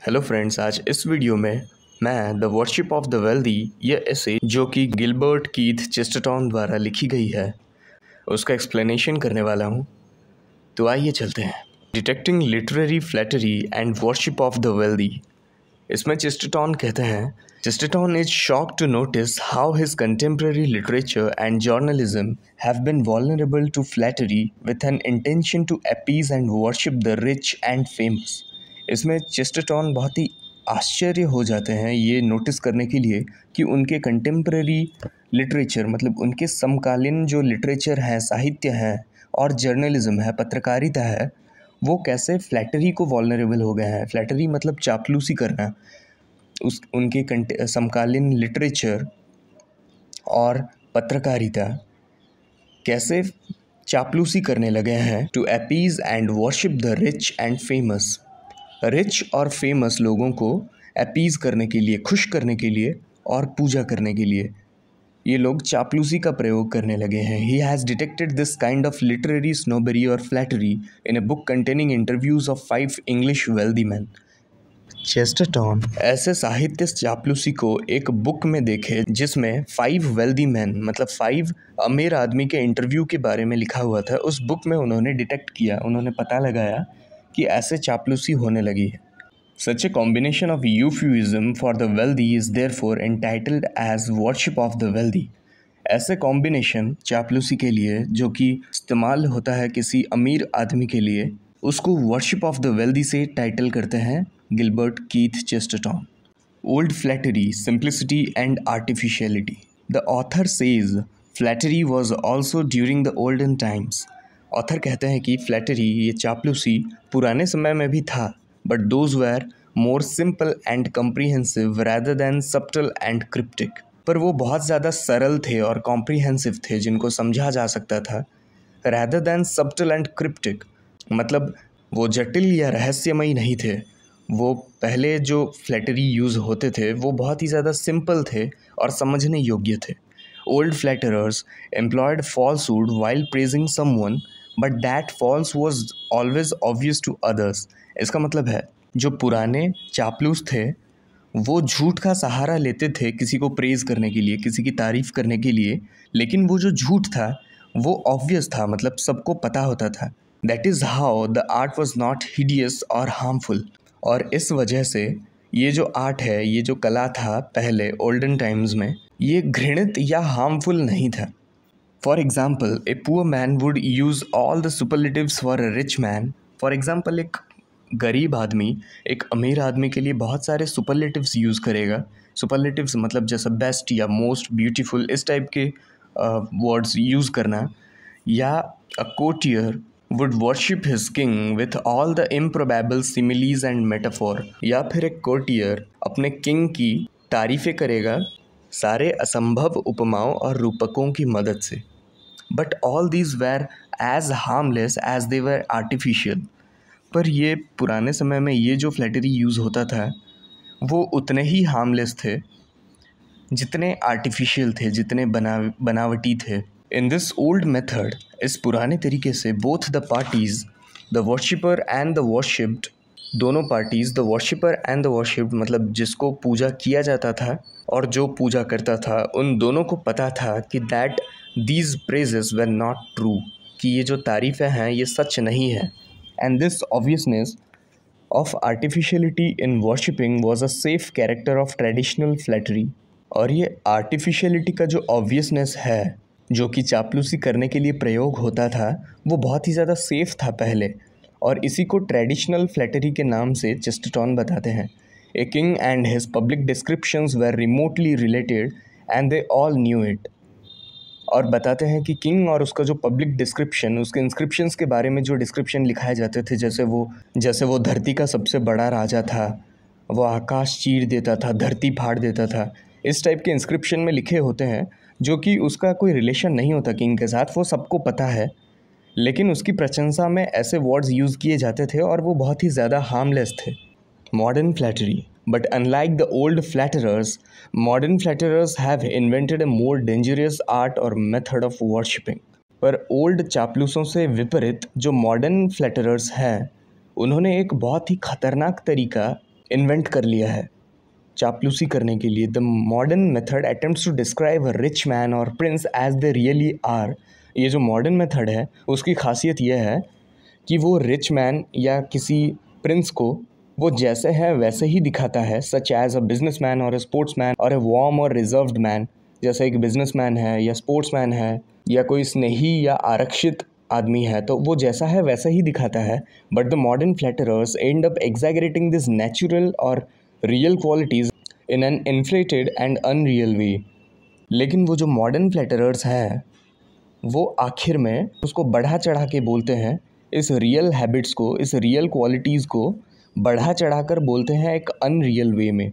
Hello friends, आज इस video में मैं the worship of the wealthy ये एसे जो कि गिलबर्ट कीथ चेस्टरटन द्वारा लिखी गई है उसका एक्सप्लेनेशन करने वाला हूँ। तो आइए चलते हैं। Detecting literary flattery and worship of the wealthy. इसमें चेस्टरटन कहते हैं, Chesterton is shocked to notice how his contemporary literature and journalism have been vulnerable to flattery with an intention to appease and worship the rich and famous. इसमें Chesterton बहुत ही आश्चर्य हो जाते हैं ये नोटिस करने के लिए कि उनके कंटेम्प्रेरी लिटरेचर मतलब उनके समकालीन जो लिटरेचर है, साहित्य है और जर्नलिज्म है, पत्रकारिता है, वो कैसे फ्लैटरी को वल्नरेबल हो गए हैं। फ्लैटरी मतलब चापलूसी करना। उनके समकालीन लिटरेचर और पत्रकारिता कैसे चापलूसी करने लगे हैं to appease and worship the rich and famous. Rich और फेमस लोगों को अपीज करने के लिए, खुश करने के लिए और पूजा करने के लिए ये लोग चापलूसी का प्रयोग करने लगे हैं। He has detected this kind of literary snobbery और flattery in a book containing interviews of 5 English wealthy man. Chesterton ऐसे साहित्य चापलूसी को एक बुक में देखे जिसमें 5 वेल्दी मैन मतलब 5 अमीर आदमी के इंटरव्यू के बारे में लिखा हुआ था। उस बुक में उन्होंने डिटेक्ट किया, उन्होंने पता लगाया कि ऐसे चापलूसी होने लगी है। Such a combination of euphuism for the wealthy is therefore entitled as worship of the wealthy। ऐसे कॉम्बिनेशन चापलूसी के लिए जो कि इस्तेमाल होता है किसी अमीर आदमी के लिए, उसको वर्शिप ऑफ द वेल्दी से टाइटल करते हैं Gilbert Keith Chesterton. Old flattery, simplicity and artificiality. The author says flattery was also during the olden times. Author कहते हैं कि फ्लैटरी, ये चापलूसी पुराने समय में भी था, but those were more simple and comprehensive rather than subtle and cryptic। पर वो बहुत ज़्यादा सरल थे और comprehensive थे, जिनको समझा जा सकता था। rather than subtle and cryptic मतलब वो जटिल या रहस्यमयी नहीं थे। वो पहले जो फ्लैटरी यूज़ होते थे वो बहुत ही ज़्यादा सिंपल थे और समझने योग्य थे। Old flatterers employed falsehood while praising someone, but that false was always obvious to others। इसका मतलब है जो पुराने चापलूस थे वो झूठ का सहारा लेते थे किसी को प्रेज़ करने के लिए, किसी की तारीफ़ करने के लिए, लेकिन वो जो झूठ था वो ऑब्वियस था, मतलब सबको पता होता था। That is how the art was not hideous और हार्मफुल। और इस वजह से ये जो आर्ट है, ये जो कला था पहले ओल्डन टाइम्स में, ये घृणित या हार्मफुल नहीं था। For example, a poor man would use all the superlatives for a rich man. For example, एक गरीब आदमी एक अमीर आदमी के लिए बहुत सारे सुपरलेटिव्स यूज़ करेगा। सुपरलेटिव्स मतलब जैसे बेस्ट या मोस्ट ब्यूटीफुल, इस टाइप के वर्ड्स यूज़ करना। या a courtier would worship his king with all the improbable similes and metaphor. या फिर एक कोटियर अपने किंग की तारीफ़ें करेगा सारे असंभव उपमाओं और रूपकों की मदद से। But all these were as harmless as they were artificial. पर ये पुराने समय में ये जो फ्लैटरी यूज़ होता था वो उतने ही हार्मलेस थे जितने आर्टिफिशियल थे, जितने बनावटी थे। इन दिस ओल्ड मेथड, इस पुराने तरीके से, both the parties, the worshipper and the worshipped, दोनों parties, the worshipper and the worshipped मतलब जिसको पूजा किया जाता था और जो पूजा करता था, उन दोनों को पता था कि that these praises were not true, कि ये जो तारीफ़ें हैं ये सच नहीं है। And this obviousness of artificiality in worshipping was a safe character of traditional flattery। और ये artificiality का जो obviousness है जो कि चापलूसी करने के लिए प्रयोग होता था वो बहुत ही ज़्यादा सेफ था पहले, और इसी को ट्रेडिशनल फ्लैटरी के नाम से चेस्टरटन बताते हैं। A king and his public descriptions were remotely related and they all knew it. और बताते हैं कि किंग और उसका जो पब्लिक डिस्क्रिप्शन, उसके इंस्क्रिप्शंस के बारे में जो डिस्क्रिप्शन लिखाए जाते थे, जैसे वो धरती का सबसे बड़ा राजा था, वो आकाश चीर देता था, धरती फाड़ देता था, इस टाइप के इंस्क्रिप्शन में लिखे होते हैं जो कि उसका कोई रिलेशन नहीं होता किंग के साथ, वो सबको पता है, लेकिन उसकी प्रशंसा में ऐसे वर्ड्स यूज़ किए जाते थे और वो बहुत ही ज़्यादा हार्मलेस थे। Modern flattery. But unlike the old flatterers, modern flatterers have invented a more dangerous art or method of worshipping। पर ओल्ड चापलूसों से विपरीत जो मॉडर्न फ्लैटरर्स हैं, उन्होंने एक बहुत ही खतरनाक तरीका इन्वेंट कर लिया है चापलूसी करने के लिए। The modern method attempts to describe a rich man और prince as they really are. ये जो मॉडर्न मेथड है उसकी खासियत यह है कि वो रिच मैन या किसी प्रिंस को वो जैसे है वैसे ही दिखाता है, such as a business man और अ स्पोर्ट्स मैन और अ वार्म और रिजर्व्ड मैन। जैसे एक बिजनेस मैन है या स्पोर्ट्स मैन है या कोई स्नेही या आरक्षित आदमी है, तो वो जैसा है वैसा ही दिखाता है। But the modern flatterers end up exaggerating this natural और real qualities in an inflated and unreal way. लेकिन वो जो मॉडर्न फ्लैटरर्स हैं वो आखिर में उसको बढ़ा चढ़ा के बोलते हैं, इस रियल हैबिट्स को, इस रियल क्वालिटीज़ को बढ़ा चढ़ा कर बोलते हैं एक अनरियल वे में।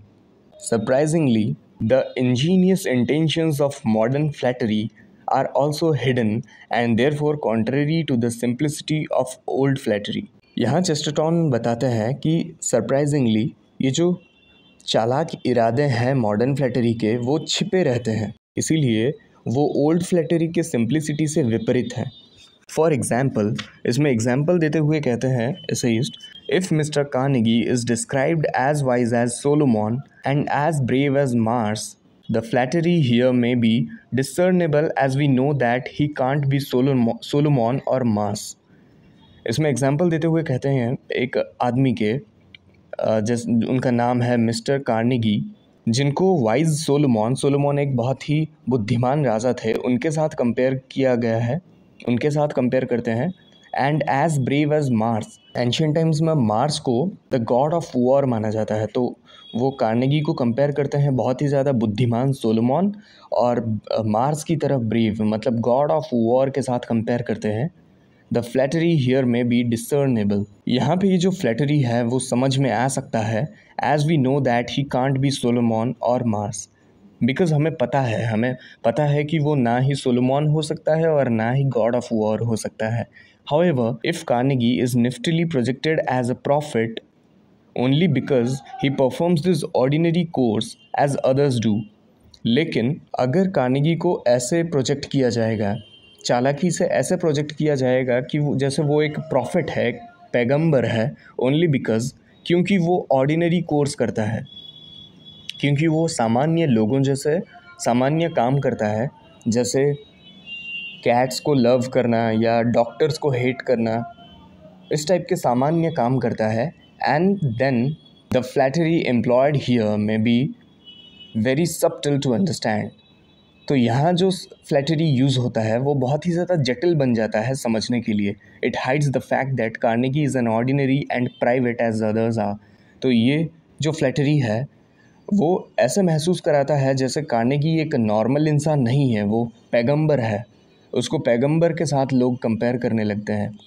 Surprisingly the ingenious intentions of modern flattery are also hidden and therefore contrary to the simplicity of old flattery. यहाँ चेस्टरटन बताते हैं कि सरप्राइजिंगली ये जो चालाक इरादे हैं मॉडर्न फ्लैटरी के वो छिपे रहते हैं, इसीलिए वो ओल्ड फ्लैटरी के सिंप्लिसिटी से विपरीत हैं। फॉर एग्जाम्पल, इसमें एग्जाम्पल देते हुए कहते हैं essayist, if Mister Carnegie is described as wise as Solomon and as brave as Mars, the flattery here may be discernible as we know that he can't be Solomon और Mars. इसमें example देते हुए कहते हैं एक आदमी के, जिस उनका नाम है मिस्टर कार्नेगी, जिनको वाइज सोलोमॉन एक बहुत ही बुद्धिमान राजा थे, उनके साथ कंपेयर किया गया है, उनके साथ कंपेयर करते हैं। And as brave as Mars, ancient times में मार्स को द गॉड ऑफ वॉर माना जाता है, तो वो कार्नेगी को कंपेयर करते हैं बहुत ही ज़्यादा बुद्धिमान सोलोमॉन और मार्स की तरफ ब्रेव मतलब गॉड ऑफ वॉर के साथ कंपेयर करते हैं। द फ्लैटरी हियर में बी डिसर्नेबल, यहाँ पे ये जो फ्लैटरी है वो समझ में आ सकता है as we know that he can't be Solomon और मार्स, बिकॉज हमें पता है कि वो ना ही सोलोमॉन हो सकता है और ना ही गॉड ऑफ वॉर हो सकता है। However, if Carnegie is niftily projected as a prophet only because he performs this ordinary course as others do, लेकिन अगर कार्नेगी को ऐसे प्रोजेक्ट किया जाएगा, चालाकी से ऐसे प्रोजेक्ट किया जाएगा कि जैसे वो एक प्रॉफिट है, एक पैगंबर है, ओनली बिकॉज क्योंकि वो ऑर्डिनरी कोर्स करता है, क्योंकि वो सामान्य लोगों जैसे सामान्य काम करता है, जैसे कैट्स को लव करना या डॉक्टर्स को हेट करना, इस टाइप के सामान्य काम करता है। And then the flattery employed here may be very subtle to understand, तो यहाँ जो फ्लैटरी यूज़ होता है वो बहुत ही ज़्यादा जटिल बन जाता है समझने के लिए। It hides the fact that Carnegie is an ordinary and private as others are, तो ये जो फ्लैटरी है वो ऐसे महसूस कराता है जैसे कार्नेगी एक नॉर्मल इंसान नहीं है, वो पैगंबर है, उसको पैगंबर के साथ लोग कंपेयर करने लगते हैं।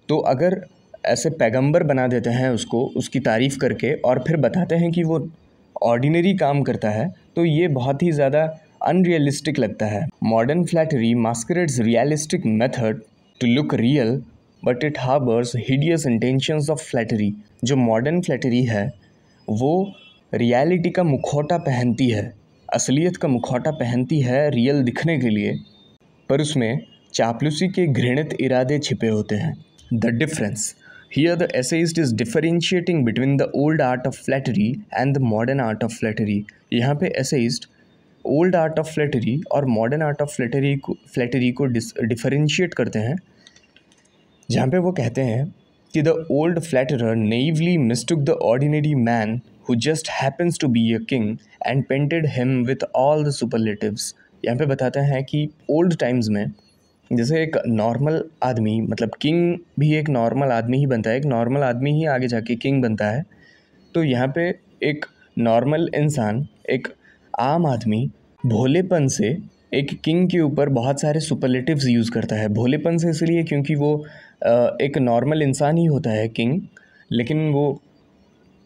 तो अगर ऐसे पैगंबर बना देते हैं उसको, उसकी तारीफ़ करके, और फिर बताते हैं कि वो ऑर्डिनरी काम करता है, तो ये बहुत ही ज़्यादा अनरियलिस्टिक लगता है। Modern flattery masquerades realistic method to look real but it harbours hideous intentions of flattery. जो मॉडर्न फ्लैटरी है वो रियलिटी का मुखौटा पहनती है, असलियत का मुखौटा पहनती है रियल दिखने के लिए, पर उसमें चापलूसी के घृणित इरादे छिपे होते हैं। The difference Here the essayist is differentiating between the old art of flattery and the modern art of flattery. यहाँ पे essayist old art of flattery और modern art of flattery को differentiate करते हैं, जहाँ पे वो कहते हैं कि the old flatterer naively mistook the ordinary man who just happens to be a king and painted him with all the superlatives. यहाँ पे बताते हैं कि old times में जैसे एक नॉर्मल आदमी, मतलब किंग भी एक नॉर्मल आदमी ही बनता है, एक नॉर्मल आदमी ही आगे जाके किंग बनता है। तो यहाँ पे एक नॉर्मल इंसान, एक आम आदमी भोलेपन से एक किंग के ऊपर बहुत सारे सुपरलेटिव्स यूज़ करता है। भोलेपन से इसलिए क्योंकि वो एक नॉर्मल इंसान ही होता है किंग, लेकिन वो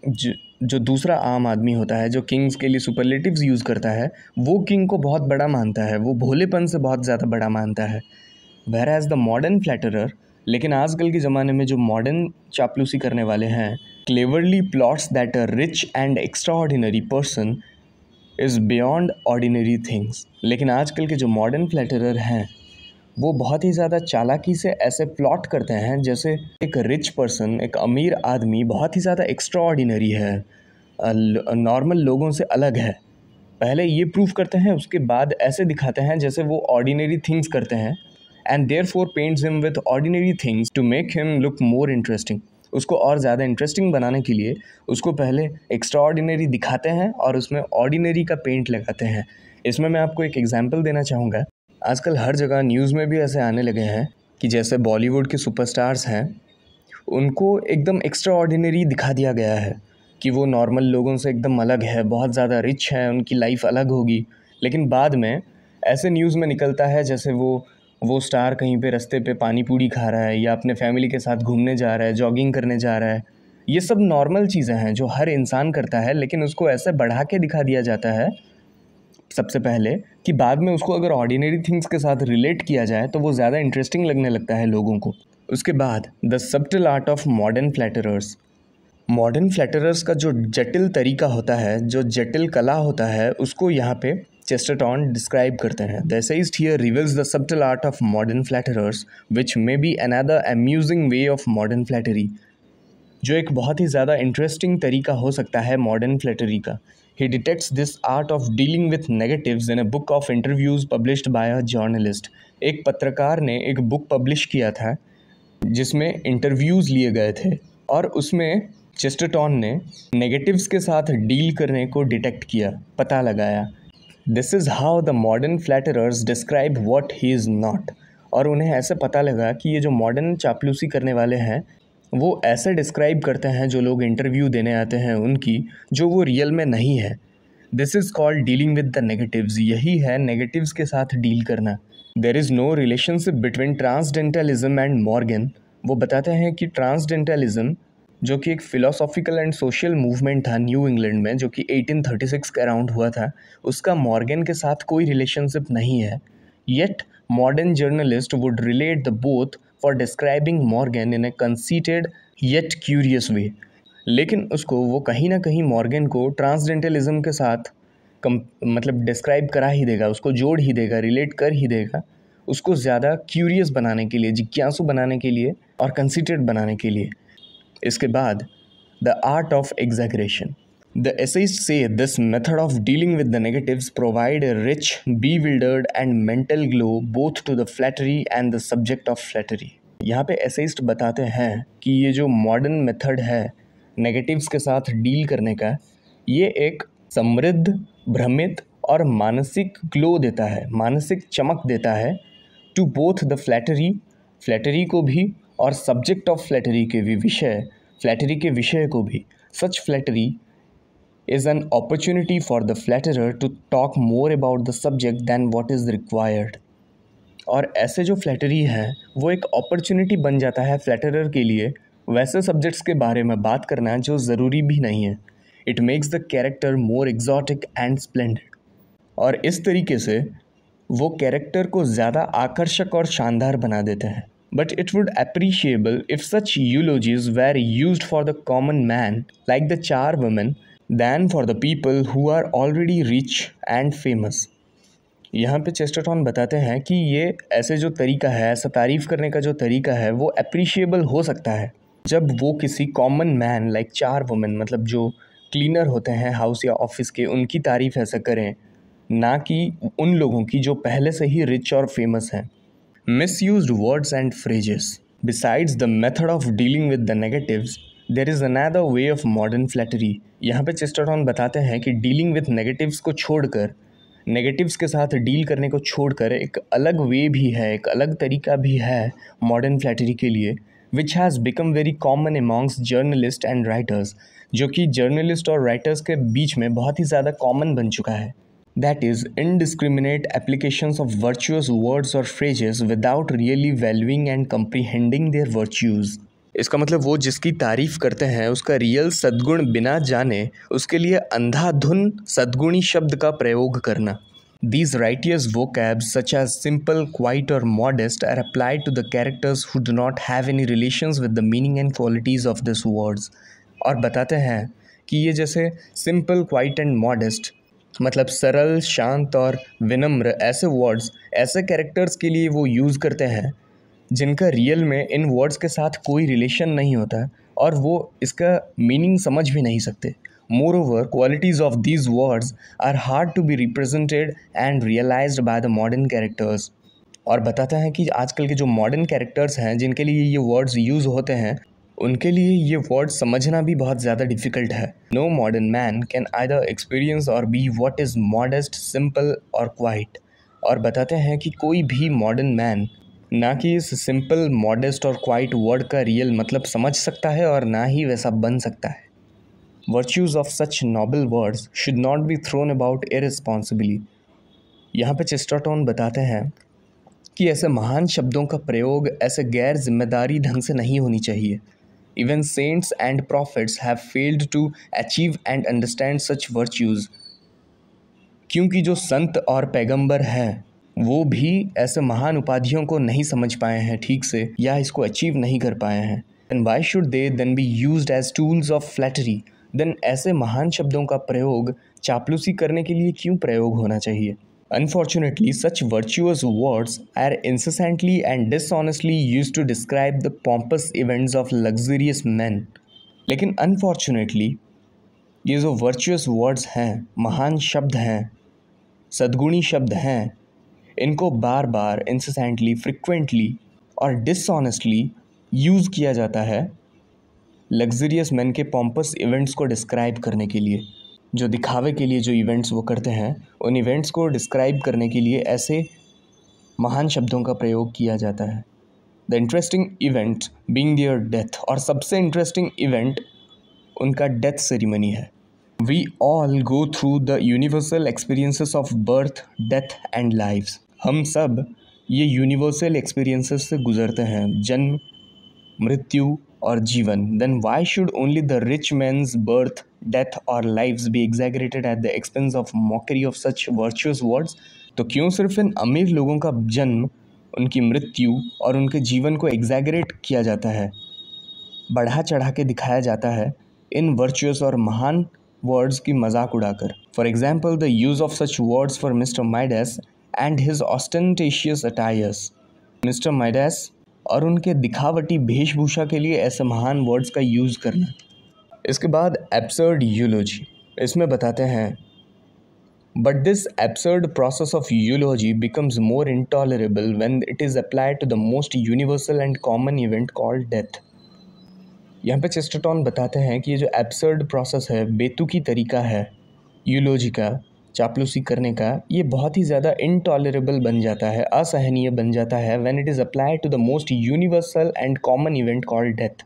जो दूसरा आम आदमी होता है जो किंग्स के लिए सुपरलेटिव्स यूज़ करता है, वो किंग को बहुत बड़ा मानता है, वो भोलेपन से बहुत ज़्यादा बड़ा मानता है। Whereas the modern flatterer, लेकिन आजकल के ज़माने में जो मॉडर्न चापलूसी करने वाले हैं, cleverly plots that a rich and extraordinary person is beyond ordinary things. लेकिन आजकल के जो मॉडर्न फ्लैटरर हैं वो बहुत ही ज़्यादा चालाकी से ऐसे प्लॉट करते हैं जैसे एक रिच पर्सन, एक अमीर आदमी बहुत ही ज़्यादा एक्स्ट्रा ऑर्डिनरी है, नॉर्मल लोगों से अलग है। पहले ये प्रूफ करते हैं, उसके बाद ऐसे दिखाते हैं जैसे वो ऑर्डिनरी थिंग्स करते हैं, and therefore paints him with ordinary things to make him look more interesting. उसको और ज़्यादा इंटरेस्टिंग बनाने के लिए उसको पहले एक्स्ट्रा ऑर्डिनरी दिखाते हैं और उसमें ऑर्डिनरी का पेंट लगाते हैं। इसमें मैं आपको एक एग्जांपल देना चाहूँगा। आजकल हर जगह न्यूज़ में भी ऐसे आने लगे हैं कि जैसे बॉलीवुड के सुपरस्टार्स हैं, उनको एकदम एक्स्ट्रा ऑर्डिनरी दिखा दिया गया है कि वो नॉर्मल लोगों से एकदम अलग है, बहुत ज़्यादा रिच है, उनकी लाइफ अलग होगी। लेकिन बाद में ऐसे न्यूज़ में निकलता है जैसे वो स्टार कहीं पे रास्ते पे पानी पूरी खा रहा है या अपने फैमिली के साथ घूमने जा रहा है, जॉगिंग करने जा रहा है। ये सब नॉर्मल चीज़ें हैं जो हर इंसान करता है, लेकिन उसको ऐसे बढ़ा के दिखा दिया जाता है सबसे पहले कि बाद में उसको अगर ऑर्डिनरी थिंग्स के साथ रिलेट किया जाए तो वो ज़्यादा इंटरेस्टिंग लगने लगता है लोगों को। उसके बाद the subtle art of modern flatterers. Modern flatterers का जो जटिल तरीका होता है, जो जटिल कला होता है, उसको यहाँ पे चेस्टरटन डिस्क्राइब करते हैं। The essayist here reveals the subtle art of modern flatterers which may be another amusing way of modern flattery, जो एक बहुत ही ज़्यादा इंटरेस्टिंग तरीका हो सकता है मॉडर्न फ्लैटरी का। He detects this art of dealing with negatives in a book of interviews published by a journalist. एक पत्रकार ने एक बुक पब्लिश किया था जिसमें इंटरव्यूज़ लिए गए थे और उसमें चेस्टरटन ने नेगेटिव्स के साथ डील करने को डिटेक्ट किया, पता लगाया। This is how the modern flatterers describe what he is not. और उन्हें ऐसे पता लगा कि ये जो मॉडर्न चापलूसी करने वाले हैं वो ऐसे डिस्क्राइब करते हैं जो लोग इंटरव्यू देने आते हैं उनकी, जो वो रियल में नहीं है। This is called dealing with the negatives. यही है नेगेटिव्स के साथ डील करना। There is no relationship between transcendentalism and Morgan. वो बताते हैं कि ट्रांसडेंटलिज्म, जो कि एक फ़िलोसॉफिकल एंड सोशल मूवमेंट था न्यू इंग्लैंड में, जो कि 1836 के अराउंड हुआ था, उसका मॉर्गन के साथ कोई रिलेशनशिप नहीं है। Yet modern journalist would relate the both for describing Morgan in a conceited yet curious way. लेकिन उसको वो कहीं ना कहीं मॉर्गन को ट्रांसडेंटलिज्म के साथ मतलब डिस्क्राइब करा ही देगा, उसको जोड़ ही देगा, रिलेट कर ही देगा, उसको ज़्यादा क्यूरियस बनाने के लिए, जिज्ञासु बनाने के लिए और कंसीटेड बनाने के लिए। इसके बाद the art of exaggeration. The essayist says this method of dealing with the negatives provide a rich, bewildered and mental glow both to the flattery and the subject of flattery. यहाँ पे essayist बताते हैं कि ये जो modern method है negatives के साथ डील करने का, ये एक समृद्ध, भ्रमित और मानसिक ग्लो देता है, मानसिक चमक देता है to both the flattery, flattery को भी, और सब्जेक्ट ऑफ फ्लैटरी के भी, विषय, फ्लैटरी के विषय को भी। Such flattery is an opportunity for the flatterer to talk more about the subject than what is required. और ऐसे जो फ्लैटरी है वो एक अपॉर्चुनिटी बन जाता है फ्लैटरर के लिए वैसे सब्जेक्ट्स के बारे में बात करना जो ज़रूरी भी नहीं है। It makes the character more exotic and splendid. और इस तरीके से वो कैरेक्टर को ज़्यादा आकर्षक और शानदार बना देते हैं। But it would appreciable if such eulogies were used for the common man like the charwoman than for the people who are already rich and famous। यहाँ पे चेस्टरटन बताते हैं कि ये ऐसे जो तरीका है, ऐसा तारीफ़ करने का जो तरीका है वो अप्रिशिएबल हो सकता है जब वो किसी कॉमन मैन लाइक चारवुमन, मतलब जो क्लीनर होते हैं हाउस या ऑफिस के, उनकी तारीफ़ ऐसा करें, ना कि उन लोगों की जो पहले से ही रिच और फेमस हैं। Misused words and phrases. Besides the method of dealing with the negatives, there is another way of modern flattery। यहाँ पे चेस्टरटन बताते हैं कि डीलिंग विथ नेगेटिव्स को छोड़कर, नेगेटिव्स के साथ डील करने को छोड़कर एक अलग वे भी है, एक अलग तरीका भी है मॉडर्न फ्लैटरी के लिए, which has become very common amongst journalist and writers, जो कि जर्नलिस्ट और राइटर्स के बीच में बहुत ही ज़्यादा कॉमन बन चुका है। That is, indiscriminate applications of virtuous words or phrases without really valuing and comprehending their virtues। इसका मतलब वो जिसकी तारीफ़ करते हैं उसका रियल सद्गुण बिना जाने उसके लिए अंधाधुन सद्गुणी शब्द का प्रयोग करना। These righteous vocabs such as simple, quiet or modest are applied to the characters who do not have any relations with the meaning and qualities of these words। और बताते हैं कि ये जैसे simple, quiet and modest, मतलब सरल, शांत और विनम्र ऐसे वर्ड्स ऐसे कैरेक्टर्स के लिए वो यूज़ करते हैं जिनका रियल में इन वर्ड्स के साथ कोई रिलेशन नहीं होता और वो इसका मीनिंग समझ भी नहीं सकते। Moreover qualities of these words are hard to be represented and realised by the modern characters. और बताता है कि आजकल के जो मॉडर्न कैरेक्टर्स हैं जिनके लिए ये वर्ड्स यूज़ होते हैं उनके लिए ये वर्ड समझना भी बहुत ज़्यादा डिफ़िकल्ट है। No modern man can either experience और be what is modest, simple और क्वाइट। और बताते हैं कि कोई भी मॉडर्न मैन ना कि इस सिंपल, मॉडेस्ट और क्वाइट वर्ड का रियल मतलब समझ सकता है और ना ही वैसा बन सकता है। Virtues of such noble words should not be thrown about irresponsibly. यहाँ पे चेस्टरटन बताते हैं कि ऐसे महान शब्दों का प्रयोग ऐसे गैर जिम्मेदारी ढंग से नहीं होनी चाहिए। Even saints and prophets have failed to achieve and understand such virtues। क्योंकि जो संत और पैगंबर हैं वो भी ऐसे महान उपाधियों को नहीं समझ पाए हैं ठीक से या इसको अचीव नहीं कर पाए हैं। And why should they then be used as tools of flattery? Then ऐसे महान शब्दों का प्रयोग चापलूसी करने के लिए क्यों प्रयोग होना चाहिए? Unfortunately, such virtuous words are incessantly and dishonestly used to describe the pompous events of luxurious men। लेकिन unfortunately ये जो virtuous words हैं, महान शब्द हैं, सद्गुणी शब्द हैं, इनको बार बार incessantly, frequently और dishonestly यूज़ किया जाता है लग्जरियस मैन के पॉम्पस इवेंट्स को डिस्क्राइब करने के लिए। जो दिखावे के लिए जो इवेंट्स वो करते हैं उन इवेंट्स को डिस्क्राइब करने के लिए ऐसे महान शब्दों का प्रयोग किया जाता है। The interesting event being their death, और सबसे इंटरेस्टिंग इवेंट उनका डेथ सेरेमनी है। We all go through the universal experiences of birth, death and lives. हम सब ये यूनिवर्सल एक्सपीरियंसेस से गुजरते हैं, जन्म, मृत्यु और जीवन। Then why should only the rich man's birth, death और lives be exaggerated at the expense of mockery of such virtuous words? तो क्यों सिर्फ इन अमीर लोगों का जन्म, उनकी मृत्यु और उनके जीवन को एग्जैगरेट किया जाता है, बढ़ा चढ़ा के दिखाया जाता है इन वर्चुअस और महान वर्ड्स की मजाक उड़ाकर? For example the use of such words for Mister Midas and his ostentatious attires. Mister Midas और उनके दिखावटी वेशभूषा के लिए ऐसे महान वर्ड्स का यूज़ करना। इसके बाद एब्सर्ड यूलॉजी, इसमें बताते हैं but this absurd process of eulogy becomes more intolerable when it is applied to the most universal and common event called death. यहाँ पे चेस्टरटन बताते हैं कि ये जो एब्सर्ड प्रोसेस है, बेतुकी तरीका है यूलॉजी का, चापलूसी करने का, ये बहुत ही ज़्यादा इनटॉलरेबल बन जाता है, असहनीय बन जाता है when it is applied to the most universal and common event called death.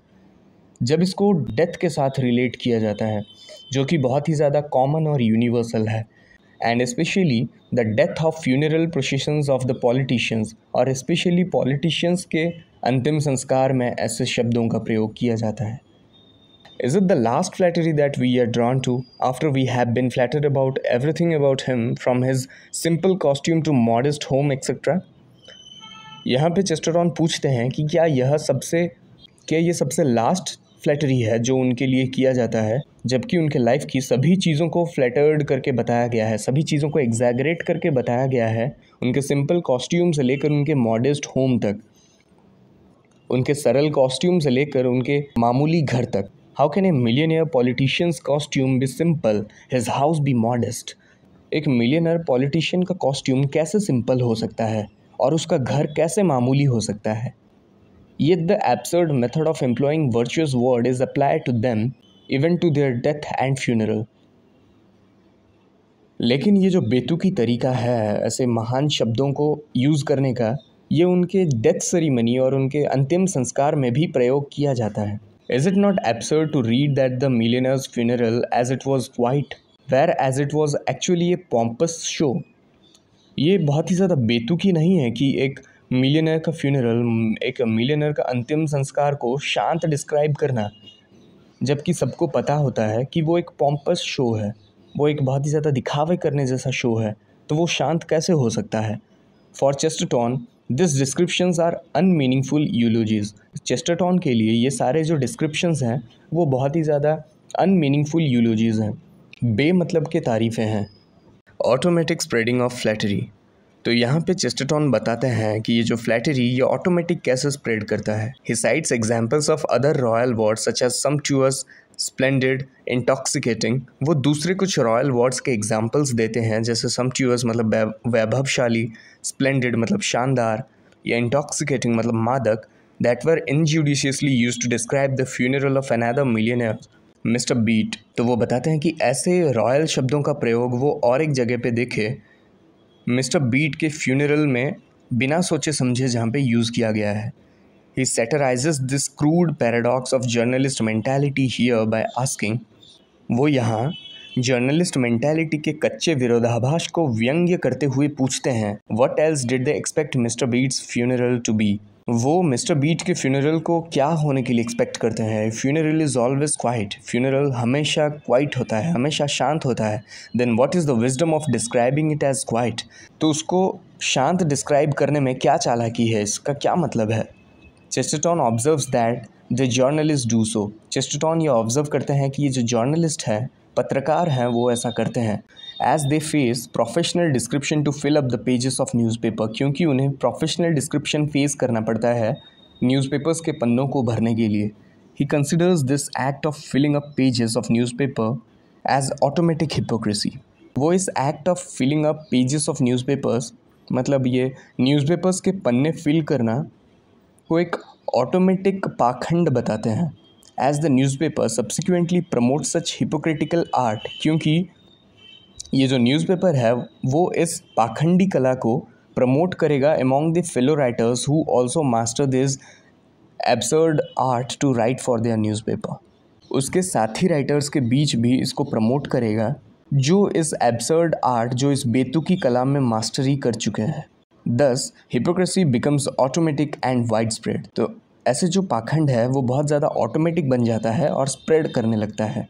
जब इसको डेथ के साथ रिलेट किया जाता है जो कि बहुत ही ज़्यादा कॉमन और यूनिवर्सल है, and specially the death of funeral processions of the politicians, और स्पेशली पॉलिटिशियंस के अंतिम संस्कार में ऐसे शब्दों का प्रयोग किया जाता है। Is it the last flattery that we are drawn to after we have been flattered about everything about him from his simple costume to modest home etc? यहाँ पे चेस्टरटन पूछते हैं कि क्या ये सबसे लास्ट फ्लैटरी है जो उनके लिए किया जाता है, जबकि उनके लाइफ की सभी चीज़ों को फ्लैटर्ड करके बताया गया है, सभी चीज़ों को एग्जैगरेट करके बताया गया है, उनके सिंपल कॉस्ट्यूम से लेकर उनके मॉडेस्ट होम तक, उनके सरल कॉस्ट्यूम से लेकर उनके मामूली घर तक। How can a millionaire politician's costume be simple, his house be modest? एक मिलियनर पॉलिटिशियन का कॉस्ट्यूम कैसे सिंपल हो सकता है और उसका घर कैसे मामूली हो सकता है? Yet the absurd method of employing virtuous word is applied to them even to their death and funeral। लेकिन ये जो बेतुकी तरीका है ऐसे महान शब्दों को यूज़ करने का, ये उनके डेथ सेरेमनी और उनके अंतिम संस्कार में भी प्रयोग किया जाता है। Is it not absurd to read that the millionaire's funeral as it was quiet, whereas it was actually a pompous show? ये बहुत ही ज़्यादा बेतुकी नहीं है कि एक मिलियनर का फ्यूनरल, एक मिलियनर का अंतिम संस्कार को शांत डिस्क्राइब करना, जबकि सबको पता होता है कि वो एक पॉम्पस शो है, वो एक बहुत ही ज़्यादा दिखावे करने जैसा शो है, तो वो शांत कैसे हो सकता है? For Chesterton this descriptions are unmeaningful eulogies. Chesterton के लिए ये सारे जो डिस्क्रिप्शंस हैं वो बहुत ही ज़्यादा अनमीनिंगफुल यूलॉजीज़ हैं, बेमतलब के तारीफ़ें हैं। Automatic spreading of flattery. तो यहाँ पे चेस्टरटन बताते हैं कि ये जो फ्लैटरी ये ऑटोमेटिक कैसे स्प्रेड करता है। He cites examples of other royal words such as sumptuous, splendid, intoxicating. वो दूसरे कुछ रॉयल वर्ड्स के एग्जांपल्स देते हैं, जैसे सम्पचुअस मतलब वैभवशाली, स्प्लेंडेड मतलब शानदार, या इंटॉक्सिकेटिंग मतलब मादक, that were injudiciously used to describe the funeral of another millionaire Mister Beit. तो वो बताते हैं कि ऐसे रॉयल शब्दों का प्रयोग वो और एक जगह पे देखे मिस्टर बीट के फ्यूनरल में बिना सोचे समझे जहाँ पे यूज़ किया गया है। He satirizes this crude paradox of journalist mentality here by asking, वो यहाँ जर्नलिस्ट मेंटालिटी के कच्चे विरोधाभास को व्यंग्य करते हुए पूछते हैं, What else did they expect Mr. Beat's funeral to be? वो मिस्टर बीट के फ्यूनरल को क्या होने के लिए एक्सपेक्ट करते हैं? Funeral is always quiet, funeral हमेशा क्वाइट होता है, हमेशा शांत होता है। Then what is the wisdom of describing it as quiet? तो उसको शांत डिस्क्राइब करने में क्या चालाकी है, इसका क्या मतलब है? Chesterton observes that the journalist do so. Chesterton ये ऑब्जर्व करते हैं कि ये जो जर्नलिस्ट है, पत्रकार हैं, वो ऐसा करते हैं। As they face professional description to fill up the pages of newspaper, क्योंकि उन्हें प्रोफेशनल डिस्क्रिप्शन फेस करना पड़ता है न्यूज़पेपर्स के पन्नों को भरने के लिए। He considers this act of filling up pages of newspaper as automatic hypocrisy. वो इस act of filling up pages of newspapers, मतलब ये न्यूज़पेपर्स के पन्ने फिल करना, को एक ऑटोमेटिक पाखंड बताते हैं। As the newspaper subsequently promote such hypocritical art, क्योंकि ये जो न्यूज़पेपर है वो इस पाखंडी कला को प्रमोट करेगा among the fellow writers who also master this absurd art to write for their newspaper. उसके साथी राइटर्स के बीच भी इसको प्रमोट करेगा जो इस एब्सर्ड आर्ट, जो इस बेतुकी कला में मास्टरी कर चुके हैं। दस hypocrisy becomes automatic and wide spread. तो ऐसे जो पाखंड है वो बहुत ज़्यादा ऑटोमेटिक बन जाता है और स्प्रेड करने लगता है।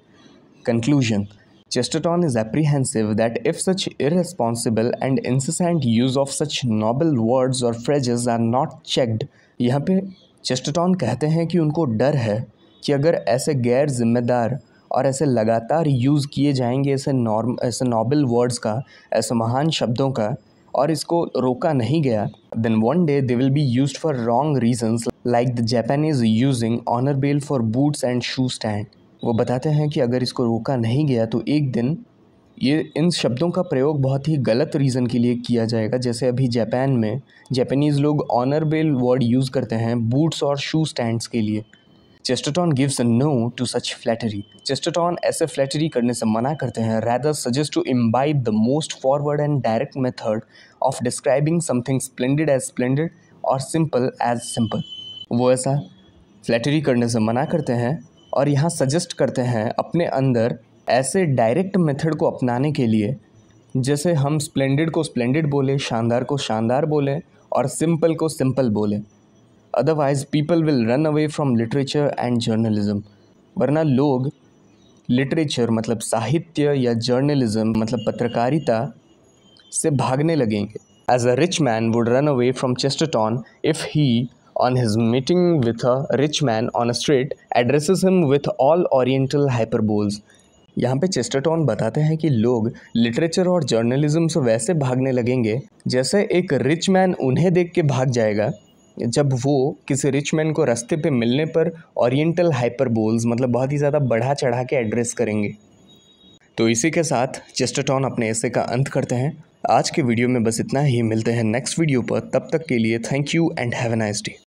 Conclusion, Chesterton is apprehensive that if such irresponsible and incessant use of such noble words or phrases are not checked, यहाँ पे चेस्टरटन कहते हैं कि उनको डर है कि अगर ऐसे गैर जिम्मेदार और ऐसे लगातार यूज़ किए जाएंगे ऐसे नॉबल वर्ड्स का, ऐसे महान शब्दों का, और इसको रोका नहीं गया, then one day they will be used for wrong reasons like the Japanese using honor bell for boots and shoe stand। वो बताते हैं कि अगर इसको रोका नहीं गया तो एक दिन ये इन शब्दों का प्रयोग बहुत ही गलत रीज़न के लिए किया जाएगा, जैसे अभी जापान में जापानीज़ लोग ऑनर बेल वर्ड यूज़ करते हैं बूट्स और शू स्टैंड्स के लिए। Chesterton gives a no to such flattery. Chesterton ऐसे फ्लैटरी करने से मना करते हैं, rather suggest to imbibe the most forward and direct method of describing something splendid as splendid और simple as simple। वो ऐसा फ्लैटरी करने से मना करते हैं और यहाँ सजेस्ट करते हैं अपने अंदर ऐसे डायरेक्ट मेथड को अपनाने के लिए, जैसे हम स्प्लेंडेड को स्प्लेंडेड बोले, शानदार को शानदार बोले और सिंपल को सिंपल बोले। Otherwise people will run away from literature and journalism. वरना लोग लिटरेचर मतलब साहित्य या जर्नलिज्म मतलब पत्रकारिता से भागने लगेंगे। As a rich man would run away from Chesterton if he on his meeting with a rich man on a street addresses him with all oriental hyperboles। यहाँ पे चेस्टरटन बताते हैं कि लोग लिटरेचर और जर्नलिज्म से वैसे भागने लगेंगे जैसे एक रिच मैन उन्हें देख के भाग जाएगा जब वो किसी रिच मैन को रास्ते पे मिलने पर ओरिएंटल हाइपरबोल्स मतलब बहुत ही ज़्यादा बढ़ा चढ़ा के एड्रेस करेंगे। तो इसी के साथ चेस्टरटन अपने ऐसे का अंत करते हैं। आज के वीडियो में बस इतना ही, मिलते हैं नेक्स्ट वीडियो पर। तब तक के लिए thank you and have a nice day.